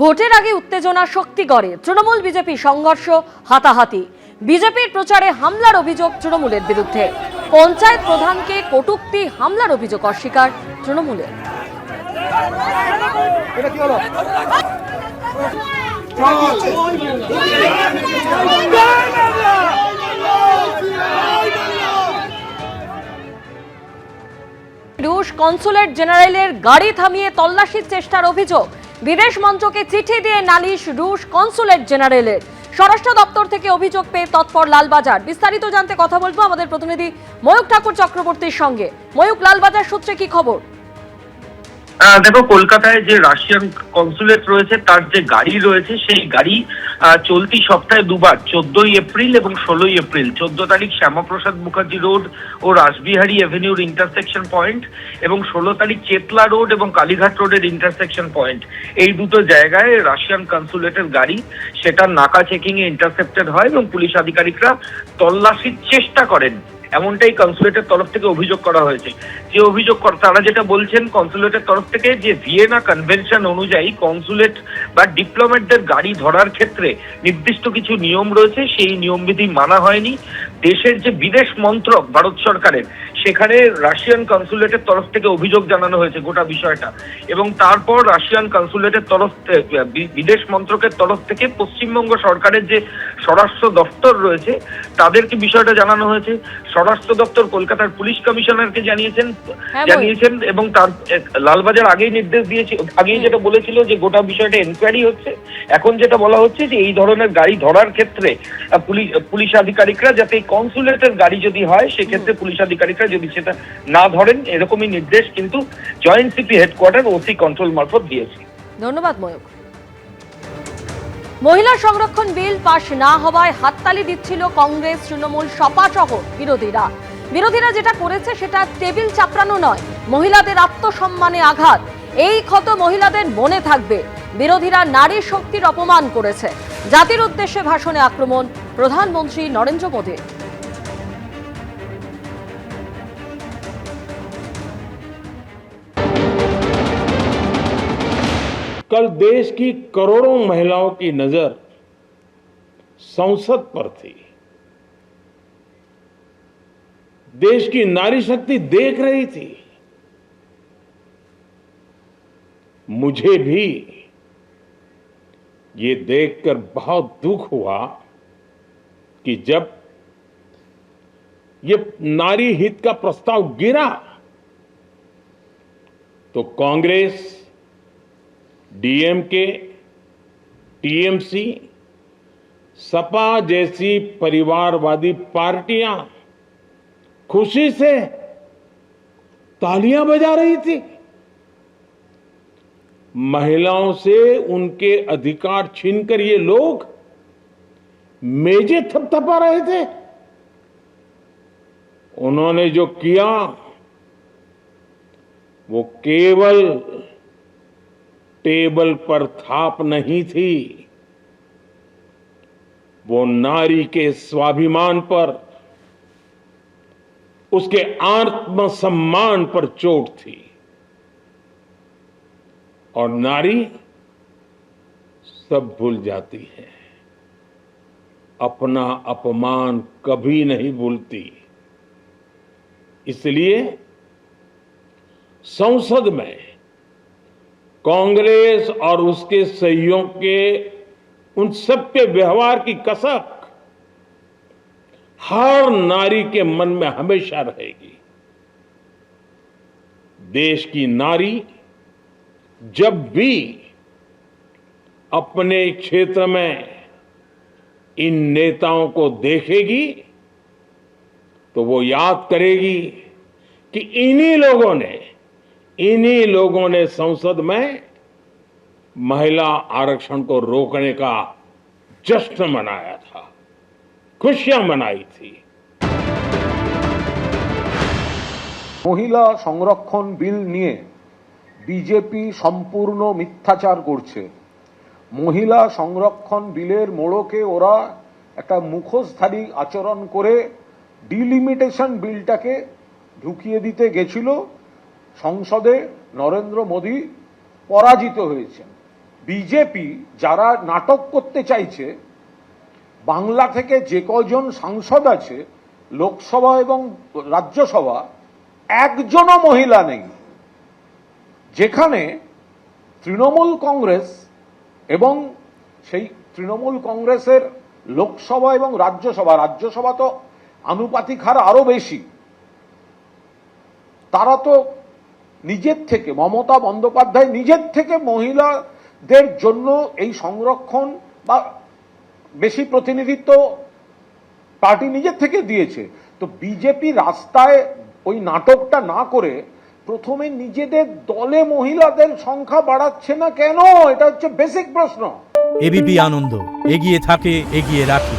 ভোটের আগে উত্তেজনা শক্তি গড়ে, তৃণমূল বিজেপি সংঘর্ষ, হাতাহাতি। বিজেপির প্রচারে হামলার অভিযোগ তৃণমূলের বিরুদ্ধে। পঞ্চায়েত প্রধানকে কটূক্তি, হামলার অভিযোগ অস্বীকার তৃণমূলের। রুশ কনসুলেট জেনারেলের গাড়ি থামিয়ে তল্লাশির চেষ্টার অভিযোগ। বিদেশ মন্ত্রকে চিঠি দিয়ে নালিশ রুশ কনসুলেট জেনারেলের। স্বরাষ্ট্র দপ্তর থেকে অভিযোগ পেয়ে তৎপর লালবাজার। বিস্তারিত জানতে কথা বলবো আমাদের প্রতিনিধি ময়ূক ঠাকুর চক্রবর্তীর সঙ্গে। ময়ূক, লালবাজার সূত্রে কি খবর? দেখো, কলকাতায় যে রাশিয়ান কনসুলেট রয়েছে তার যে গাড়ি রয়েছে সেই গাড়ি চলতি সপ্তাহে দুবার 14ই এপ্রিল এবং 16ই এপ্রিল, 14 তারিখ শ্যামাপ্রসাদ মুখার্জি রোড ও রাসবিহারী এভিনিউর ইন্টারসেকশন পয়েন্ট এবং 16 তারিখ চেতলা রোড এবং কালীঘাট রোডের ইন্টারসেকশন পয়েন্ট, এই দুটো জায়গায় রাশিয়ান কনসুলেটের গাড়ি সেটা নাকা চেকিং এ ইন্টারসেপ্টেড হয় এবং পুলিশ আধিকারিকরা তল্লাশির চেষ্টা করেন, এমনটাই কনসুলেটের তরফ থেকে অভিযোগ করা হয়েছে। যে অভিযোগ তারা যেটা বলছেন কনসুলেটের তরফ থেকে, যে ভিয়েনা কনভেনশন অনুযায়ী কনসুলেট বা ডিপ্লোম্যাটদের গাড়ি ধরার ক্ষেত্রে নির্দিষ্ট কিছু নিয়ম রয়েছে, সেই নিয়মবিধি মানা হয়নি। দেশের যে বিদেশ মন্ত্রক ভারত সরকারের, সেখানে রাশিয়ান কনসুলেটের তরফ থেকে অভিযোগ জানানো হয়েছে গোটা বিষয়টা, এবং তারপর রাশিয়ান কনসুলেটের তরফ বিদেশ মন্ত্রকের তরফ থেকে পশ্চিমবঙ্গ সরকারের যে স্বরাষ্ট্র দপ্তর রয়েছে তাদেরকে বিষয়টা জানানো হয়েছে। স্বরাষ্ট্র দপ্তর কলকাতার পুলিশ কমিশনারকে জানিয়েছেন এবং তার লালবাজার আগেই নির্দেশ দিয়েছে, আগেই যেটা বলেছিল যে গোটা বিষয়টা এনকোয়ারি হচ্ছে। এখন যেটা বলা হচ্ছে যে এই ধরনের গাড়ি ধরার ক্ষেত্রে পুলিশ আধিকারিকরা যাতে কনসুলেটের গাড়ি যদি হয় সেক্ষেত্রে পুলিশ আধিকারিকরা যদি সেটা না ধরেন, এরকমই নির্দেশ কিন্তু joint CP headquarter OC control মারফত দিয়েছে। ধন্যবাদ ময়ূক। মহিলা সংরক্ষণ বিল পাশ না হওয়ায় হাততালি দিচ্ছিল কংগ্রেস, তৃণমূল, সপা সহ বিরোধীরা যেটা করেছে সেটা টেবিল চাপড়ানো নয়, মহিলাদের আত্মসম্মানে আঘাত। এই ক্ষত মহিলাদের মনে থাকবে। বিরোধীরা নারী শক্তির অপমান করেছে। জাতির উদ্দেশ্যে ভাষণে আক্রমণ প্রধানমন্ত্রী নরেন্দ্র মোদী। कल देश की करोड़ों महिलाओं की नजर संसद पर थी। देश की नारी शक्ति देख रही थी। मुझे भी ये देखकर बहुत दुख हुआ कि जब ये नारी हित का प्रस्ताव गिरा तो कांग्रेस, डीएमके, टीएमसी, सपा जैसी परिवारवादी पार्टियां खुशी से तालियां बजा रही थी। महिलाओं से उनके अधिकार छीनकर ये लोग मेजें थपथपा रहे थे। उन्होंने जो किया वो केवल टेबल पर थाप नहीं थी, वो नारी के स्वाभिमान पर, उसके आत्मसम्मान पर चोट थी। और नारी सब भूल जाती है, अपना अपमान कभी नहीं भूलती। इसलिए संसद में कांग्रेस और उसके सहयोग के उन सबके व्यवहार की कसक हर नारी के मन में हमेशा रहेगी। देश की नारी जब भी अपने क्षेत्र में इन नेताओं को देखेगी तो वो याद करेगी कि इन्हीं लोगों ने संसद में महिला आरक्षण को रोकने का जश्न मनाया था, खुशियां मनाई थी। মহিলা সংরক্ষণ বিল নিয়ে বিজেপি সম্পূর্ণ মিথ্যাচার করছে। মহিলা সংরক্ষণ বিলের মোড়কে ওরা একটা মুখোশধারী আচরণ করে ডিলিমিটেশন বিলটাকে ঢুকিয়ে দিতে গেছিল। সংসদে নরেন্দ্র মোদী পরাজিত হয়েছেন। বিজেপি যারা নাটক করতে চাইছে, বাংলা থেকে যে কজন সাংসদ আছে লোকসভা এবং রাজ্যসভা, একজনও মহিলা নেই। যেখানে তৃণমূল কংগ্রেস এবং সেই তৃণমূল কংগ্রেসের লোকসভা এবং রাজ্যসভা তো আনুপাতিক হার আরো বেশি, তারা তো নিজের থেকে, মমতা বন্দ্যোপাধ্যায় নিজের থেকে মহিলাদের জন্য এই সংরক্ষণ বা বেশি প্রতিনিধিত্ব পার্টি নিজের থেকে দিয়েছে। তো বিজেপি রাস্তায় ওই নাটকটা না করে প্রথমে নিজেদের দলে মহিলাদের সংখ্যা বাড়াচ্ছে না কেন? এটা হচ্ছে বেসিক প্রশ্ন। এবিপি আনন্দ, এগিয়ে থাকে, এগিয়ে রাখে।